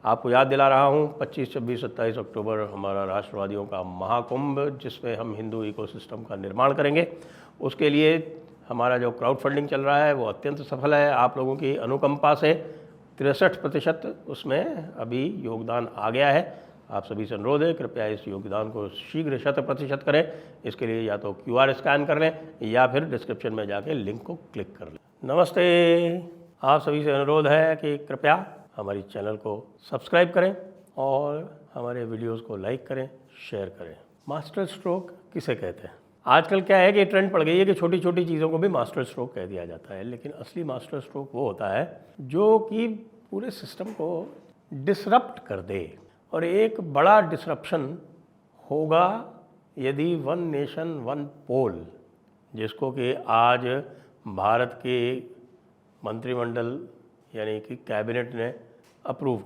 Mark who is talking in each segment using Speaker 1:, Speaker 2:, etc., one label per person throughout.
Speaker 1: आपको याद दिला रहा हूँ 25, 26, 27 अक्टूबर हमारा राष्ट्रवादियों का महाकुंभ, जिसमें हम हिंदू इकोसिस्टम का निर्माण करेंगे। उसके लिए हमारा जो क्राउड फंडिंग चल रहा है वो अत्यंत सफल है। आप लोगों की अनुकंपा से 63% उसमें अभी योगदान आ गया है। आप सभी से अनुरोध है, कृपया इस योगदान को शीघ्र 100% करें। इसके लिए या तो QR स्कैन कर लें या फिर डिस्क्रिप्शन में जाके लिंक को क्लिक कर लें। नमस्ते, आप सभी से अनुरोध है कि कृपया हमारी चैनल को सब्सक्राइब करें और हमारे वीडियोस को लाइक करें, शेयर करें। मास्टर स्ट्रोक किसे कहते हैं? आजकल क्या है कि ट्रेंड पड़ गई है कि छोटी छोटी चीज़ों को भी मास्टर स्ट्रोक कह दिया जाता है, लेकिन असली मास्टर स्ट्रोक वो होता है जो कि पूरे सिस्टम को डिसरप्ट कर दे। और एक बड़ा डिसरप्शन होगा यदि वन नेशन वन पोल, जिसको कि आज भारत के मंत्रिमंडल यानी कि कैबिनेट ने अप्रूव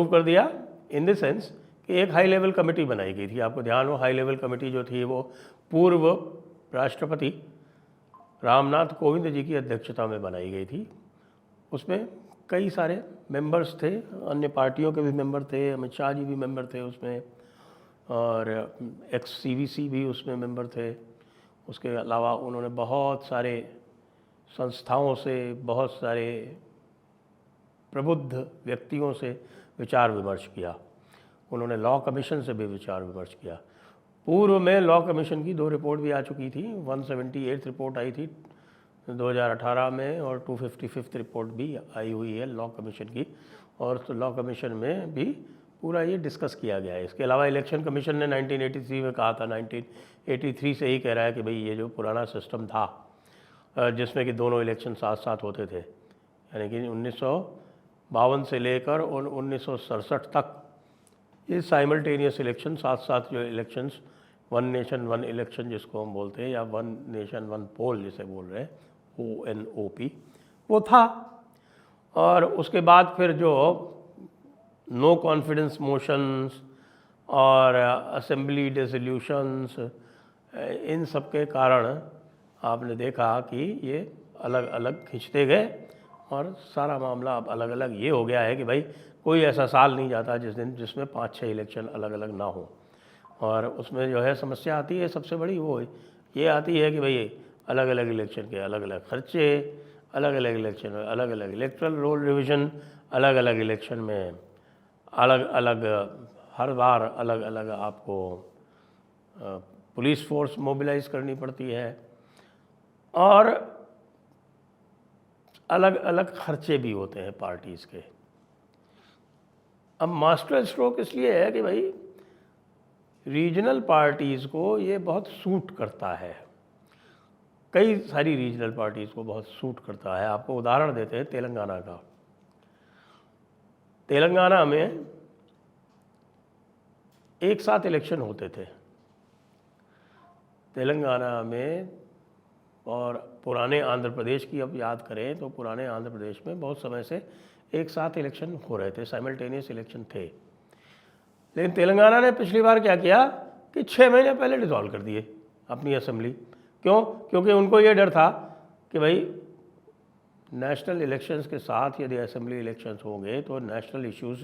Speaker 1: कर दिया इन द सेंस कि एक हाई लेवल कमेटी बनाई गई थी। आपको ध्यान हो, हाई लेवल कमेटी जो थी वो पूर्व राष्ट्रपति रामनाथ कोविंद जी की अध्यक्षता में बनाई गई थी। उसमें कई सारे मेंबर्स थे, अन्य पार्टियों के भी मेंबर थे, अमित शाह जी भी मेंबर थे उसमें, और एक्स CVC भी उसमें मेंबर थे। उसके अलावा उन्होंने बहुत सारे संस्थाओं से, बहुत सारे प्रबुद्ध व्यक्तियों से विचार विमर्श किया। उन्होंने लॉ कमीशन से भी विचार विमर्श किया। पूर्व में लॉ कमीशन की 2 रिपोर्ट भी आ चुकी थी। 178 रिपोर्ट आई थी 2018 में और 255 रिपोर्ट भी आई हुई है लॉ कमीशन की, और तो लॉ कमीशन में भी पूरा ये डिस्कस किया गया है। इसके अलावा इलेक्शन कमीशन ने 1983 में कहा था, 1983 से ही कह रहा है कि भाई ये जो पुराना सिस्टम था जिसमें कि दोनों इलेक्शन साथ साथ होते थे, यानी कि 1952 से लेकर और 1967 तक ये साइमल्टेनियस इलेक्शन, साथ साथ जो elections, one nation one election जिसको हम बोलते हैं, या वन नेशन वन पोल जिसे बोल रहे हैं, ONOP, वो था। और उसके बाद फिर जो नो कॉन्फिडेंस मोशंस और असेंबली डिसोल्यूशंस, इन सब के कारण आपने देखा कि ये अलग अलग खिंचते गए और सारा मामला अब अलग अलग ये हो गया है कि भाई कोई ऐसा साल नहीं जाता जिसमें 5-6 इलेक्शन अलग अलग ना हो। और उसमें जो है समस्या आती है सबसे बड़ी, वो ये आती है कि भाई अलग अलग इलेक्शन के अलग अलग खर्चे, अलग अलग इलेक्शन में अलग अलग इलेक्ट्रल रोल रिविजन, अलग अलग इलेक्शन में अलग अलग, हर बार अलग अलग आपको पुलिस फोर्स मोबिलाइज करनी पड़ती है, और अलग अलग खर्चे भी होते हैं पार्टीज़ के। अब मास्टर स्ट्रोक इसलिए है कि भाई रीजनल पार्टीज़ को ये बहुत सूट करता है, कई सारी रीजनल पार्टीज़ को बहुत सूट करता है। आपको उदाहरण देते हैं तेलंगाना का। तेलंगाना में एक साथ इलेक्शन होते थे तेलंगाना में, और पुराने आंध्र प्रदेश की अब याद करें तो पुराने आंध्र प्रदेश में बहुत समय से एक साथ इलेक्शन हो रहे थे, साइमल्टेनियस इलेक्शन थे। लेकिन तेलंगाना ने पिछली बार क्या किया कि 6 महीने पहले डिसॉल्व कर दिए अपनी असेंबली। क्यों? क्योंकि उनको ये डर था कि भाई नेशनल इलेक्शंस के साथ यदि असेंबली इलेक्शंस होंगे तो नेशनल इश्यूज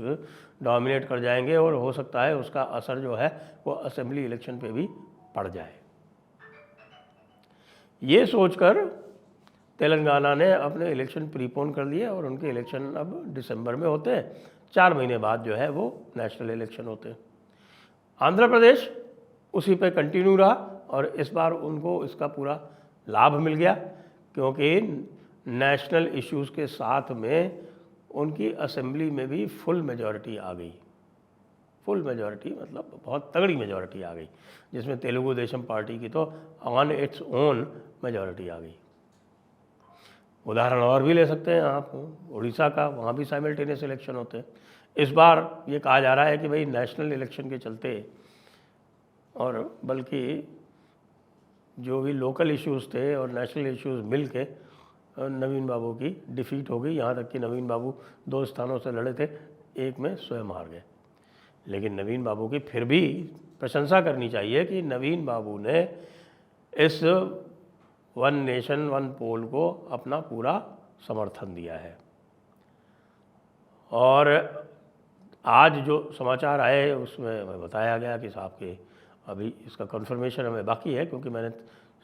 Speaker 1: डोमिनेट कर जाएंगे और हो सकता है उसका असर जो है वो असेंबली इलेक्शन पे भी पड़ जाए। ये सोचकर तेलंगाना ने अपने इलेक्शन प्रीपोन कर लिए और उनके इलेक्शन अब दिसंबर में होते हैं। 4 महीने बाद जो है वो नेशनल इलेक्शन होते हैं। आंध्र प्रदेश उसी पे कंटिन्यू रहा और इस बार उनको इसका पूरा लाभ मिल गया, क्योंकि नेशनल इश्यूज़ के साथ में उनकी असेंबली में भी फुल मेजॉरिटी आ गई। फुल मेजॉरिटी मतलब बहुत तगड़ी मेजॉरिटी आ गई, जिसमें तेलुगु देशम पार्टी की तो ऑन इट्स ओन मेजॉरिटी आ गई। उदाहरण और भी ले सकते हैं आप, उड़ीसा का, वहाँ भी साइमल्टेनियस इलेक्शन होते हैं। इस बार ये कहा जा रहा है कि भाई नेशनल इलेक्शन के चलते, और बल्कि जो भी लोकल इश्यूज़ थे और नेशनल इश्यूज़ मिल के नवीन बाबू की डिफीट हो गई। यहाँ तक कि नवीन बाबू 2 स्थानों से लड़े थे, एक में स्वयं हार गए। लेकिन नवीन बाबू की फिर भी प्रशंसा करनी चाहिए कि नवीन बाबू ने इस वन नेशन वन पोल को अपना पूरा समर्थन दिया है। और आज जो समाचार आए उसमें हमें बताया गया कि साहब के अभी इसका कंफर्मेशन हमें बाकी है, क्योंकि मैंने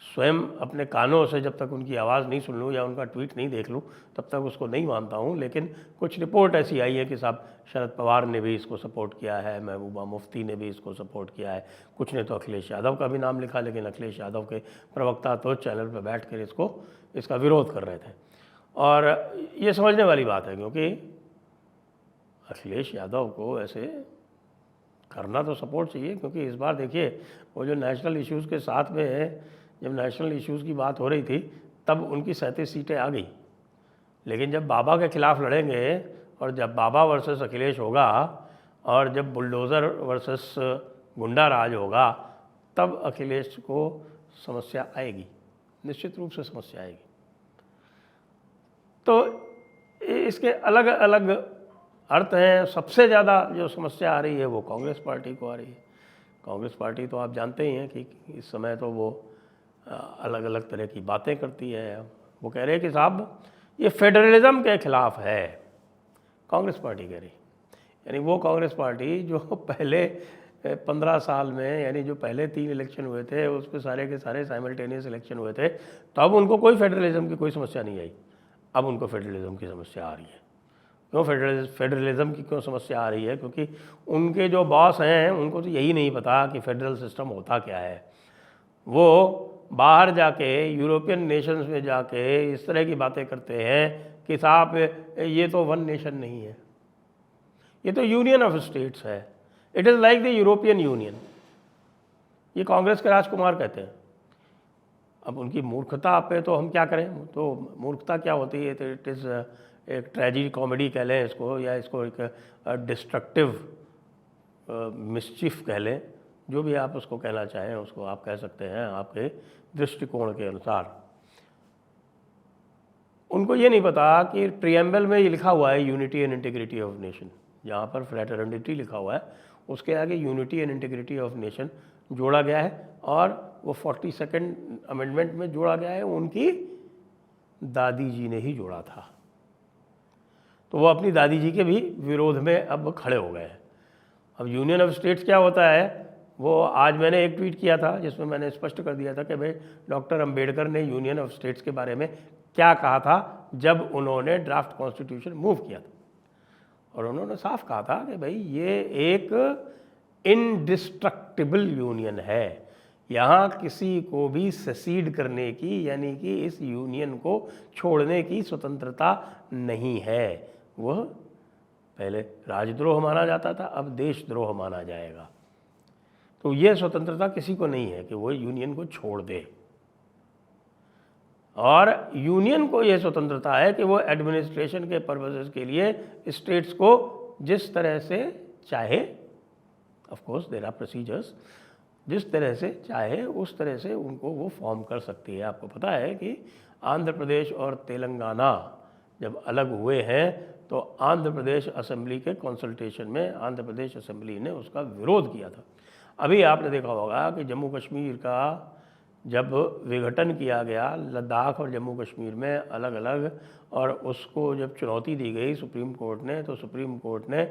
Speaker 1: स्वयं अपने कानों से जब तक उनकी आवाज़ नहीं सुन लूँ या उनका ट्वीट नहीं देख लूँ तब तक उसको नहीं मानता हूँ। लेकिन कुछ रिपोर्ट ऐसी आई है कि साहब शरद पवार ने भी इसको सपोर्ट किया है, महबूबा मुफ्ती ने भी इसको सपोर्ट किया है, कुछ ने तो अखिलेश यादव का भी नाम लिखा, लेकिन अखिलेश यादव के प्रवक्ता तो चैनल पर बैठ कर इसका विरोध कर रहे थे। और ये समझने वाली बात है, क्योंकि अखिलेश यादव को ऐसे करना तो सपोर्ट चाहिए, क्योंकि इस बार देखिए वो जो नेशनल इश्यूज़ के साथ में जब नेशनल इश्यूज़ की बात हो रही थी तब उनकी 37 सीटें आ गई, लेकिन जब बाबा के खिलाफ लड़ेंगे और जब बाबा वर्सेस अखिलेश होगा और जब बुलडोज़र वर्सेस गुंडा राज होगा तब अखिलेश को समस्या आएगी, निश्चित रूप से समस्या आएगी। तो इसके अलग अलग अर्थ हैं। सबसे ज़्यादा जो समस्या आ रही है वो कांग्रेस पार्टी को आ रही है। कांग्रेस पार्टी तो आप जानते ही हैं कि इस समय तो वो अलग अलग तरह की बातें करती है। वो कह रहे हैं कि साहब ये फेडरलिज्म के खिलाफ है, कांग्रेस पार्टी कह रही। यानी वो कांग्रेस पार्टी जो पहले 15 साल में, यानी जो पहले 3 इलेक्शन हुए थे उस पर सारे के सारे साइमल्टेनियस इलेक्शन हुए थे, तब उनको कोई फेडरलिज्म की कोई समस्या नहीं आई। अब उनको फेडरलिज्म की समस्या आ रही है। क्यों फेडरलिज्म की क्यों समस्या आ रही है? क्योंकि उनके जो बॉस हैं उनको तो यही नहीं पता कि फेडरल सिस्टम होता क्या है। वो बाहर जाके यूरोपियन नेशंस में जाके इस तरह की बातें करते हैं कि साहब ये तो वन नेशन नहीं है, ये तो यूनियन ऑफ स्टेट्स है, it is like the European union. ये कांग्रेस के राजकुमार कहते हैं। अब उनकी मूर्खता पे तो हम क्या करें? तो मूर्खता क्या होती है? तो इट इज़ एक ट्रेजिडी कॉमेडी कह लें इसको, या इसको एक डिस्ट्रक्टिव मिसचिफ कह लें, जो भी आप उसको कहना चाहें उसको आप कह सकते हैं आपके दृष्टिकोण के अनुसार। उनको ये नहीं पता कि प्रीएम्बल में ये लिखा हुआ है unity and integrity of nation, जहाँ पर फ्रेटर्निटी लिखा हुआ है उसके आगे unity and integrity of nation जोड़ा गया है, और वो 42nd अमेंडमेंट में जोड़ा गया है, उनकी दादी जी ने ही जोड़ा था। तो वो अपनी दादी जी के भी विरोध में अब खड़े हो गए हैं। अब यूनियन ऑफ स्टेट्स क्या होता है, वो आज मैंने एक ट्वीट किया था जिसमें मैंने स्पष्ट कर दिया था कि भाई डॉक्टर अंबेडकर ने यूनियन ऑफ स्टेट्स के बारे में क्या कहा था जब उन्होंने ड्राफ्ट कॉन्स्टिट्यूशन मूव किया था। और उन्होंने साफ कहा था कि भाई ये एक इनडिस्ट्रक्टिबल यूनियन है, यहाँ किसी को भी सेसीड करने की, यानी कि इस यूनियन को छोड़ने की स्वतंत्रता नहीं है। वह पहले राजद्रोह माना जाता था, अब देशद्रोह माना जाएगा। तो ये स्वतंत्रता किसी को नहीं है कि वो यूनियन को छोड़ दे, और यूनियन को ये स्वतंत्रता है कि वो एडमिनिस्ट्रेशन के पर्पसेस के लिए स्टेट्स को जिस तरह से चाहे, of course there are procedures, जिस तरह से चाहे उस तरह से उनको वो फॉर्म कर सकती है। आपको पता है कि आंध्र प्रदेश और तेलंगाना जब अलग हुए हैं तो आंध्र प्रदेश असेंबली के कंसल्टेशन में आंध्र प्रदेश असेंबली ने उसका विरोध किया था। अभी आपने देखा होगा कि जम्मू कश्मीर का जब विघटन किया गया, लद्दाख और जम्मू कश्मीर में अलग अलग, और उसको जब चुनौती दी गई सुप्रीम कोर्ट ने, तो सुप्रीम कोर्ट ने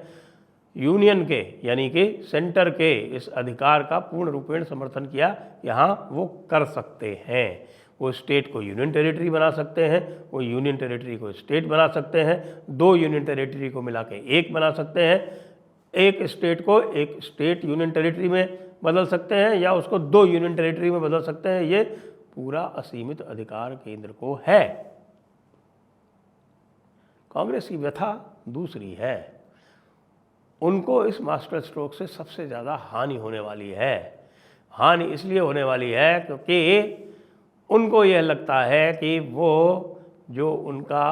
Speaker 1: यूनियन के, यानी कि सेंटर के इस अधिकार का पूर्ण रूपेण समर्थन किया। यहाँ वो कर सकते हैं, वो स्टेट को यूनियन टेरिटरी बना सकते हैं, वो यूनियन टेरिटरी को स्टेट बना सकते हैं, 2 यूनियन टेरिटरी को मिला के एक बना सकते हैं, एक स्टेट को एक स्टेट यूनियन टेरिटरी में बदल सकते हैं, या उसको 2 यूनियन टेरिटरी में बदल सकते हैं। ये पूरा असीमित अधिकार केंद्र को है। कांग्रेस की व्यथा दूसरी है, उनको इस मास्टर स्ट्रोक से सबसे ज़्यादा हानि होने वाली है। हानि इसलिए होने वाली है क्योंकि उनको यह लगता है कि वो जो उनका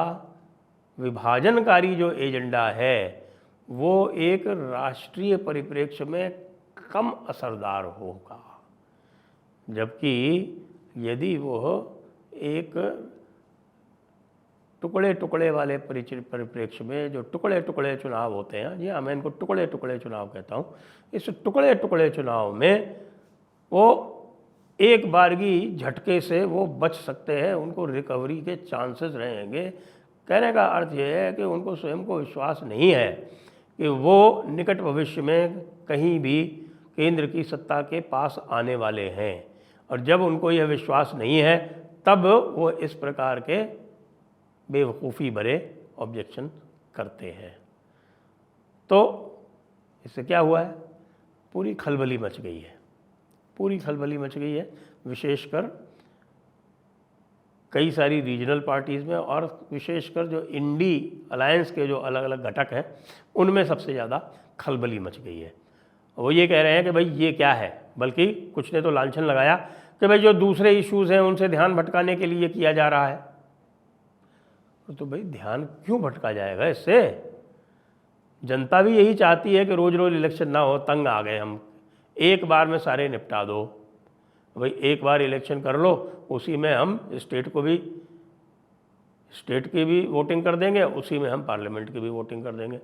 Speaker 1: विभाजनकारी जो एजेंडा है वो एक राष्ट्रीय परिप्रेक्ष्य में कम असरदार होगा, जबकि यदि वो एक टुकड़े टुकड़े वाले परिप्रेक्ष्य में, जो टुकड़े टुकड़े चुनाव होते हैं, जी हाँ, मैं इनको टुकड़े टुकड़े चुनाव कहता हूँ, इस टुकड़े टुकड़े चुनाव में वो एक बारगी झटके से वो बच सकते हैं, उनको रिकवरी के चांसेस रहेंगे। कहने का अर्थ ये है कि उनको स्वयं को विश्वास नहीं है कि वो निकट भविष्य में कहीं भी केंद्र की सत्ता के पास आने वाले हैं, और जब उनको यह विश्वास नहीं है तब वो इस प्रकार के बेवकूफ़ी भरे ऑब्जेक्शन करते हैं। तो इससे क्या हुआ है, पूरी खलबली मच गई है, पूरी खलबली मच गई है, विशेषकर कई सारी रीजनल पार्टीज़ में, और विशेषकर जो इंडी अलायंस के जो अलग अलग घटक हैं उनमें सबसे ज़्यादा खलबली मच गई है। वो ये कह रहे हैं कि भाई ये क्या है, बल्कि कुछ ने तो लांछन लगाया कि भाई जो दूसरे इश्यूज़ हैं उनसे ध्यान भटकाने के लिए किया जा रहा है। तो भाई ध्यान क्यों भटका जाएगा इससे? जनता भी यही चाहती है कि रोज़ रोज़ इलेक्शन ना हो, तंग आ गए हम, एक बार में सारे निपटा दो। भाई एक बार इलेक्शन कर लो, उसी में हम स्टेट की भी वोटिंग कर देंगे, उसी में हम पार्लियामेंट की भी वोटिंग कर देंगे।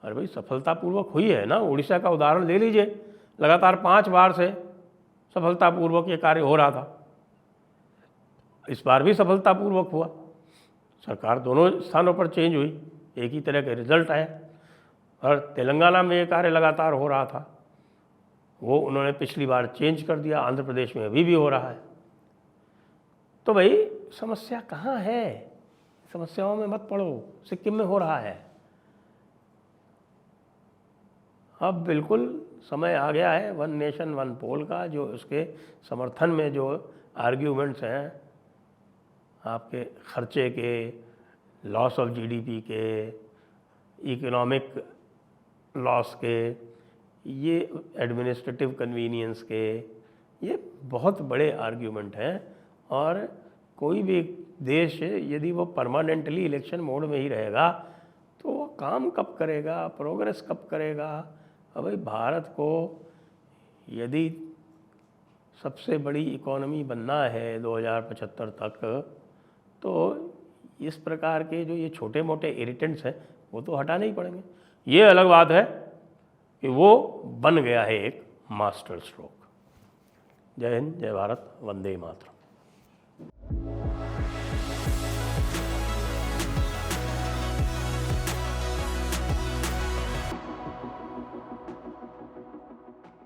Speaker 1: अरे भाई सफलतापूर्वक हुई है ना, उड़ीसा का उदाहरण ले लीजिए, लगातार 5 बार से सफलतापूर्वक ये कार्य हो रहा था। इस बार भी सफलतापूर्वक हुआ, सरकार दोनों स्थानों पर चेंज हुई, एक ही तरह के रिजल्ट आए। और तेलंगाना में ये कार्य लगातार हो रहा था, वो उन्होंने पिछली बार चेंज कर दिया, आंध्र प्रदेश में अभी भी हो रहा है। तो भाई समस्या कहाँ है? समस्याओं में मत पड़ो, सिक्किम में हो रहा है। अब बिल्कुल समय आ गया है वन नेशन वन पोल का, जो उसके समर्थन में जो आर्ग्यूमेंट्स हैं, आपके खर्चे के, लॉस ऑफ जीडीपी के, इकोनॉमिक लॉस के, ये एडमिनिस्ट्रेटिव कन्वीनियंस के, ये बहुत बड़े आर्ग्यूमेंट हैं। और कोई भी देश यदि वो परमानेंटली इलेक्शन मोड में ही रहेगा तो वो काम कब करेगा, प्रोग्रेस कब करेगा? अब भाई भारत को यदि सबसे बड़ी इकोनॉमी बनना है 2075 तक, तो इस प्रकार के जो ये छोटे मोटे इरिटेंट्स हैं वो तो हटाने ही पड़ेंगे। ये अलग बात है कि वो बन गया है एक मास्टर स्ट्रोक। जय हिंद, जय भारत, वंदे मातरम।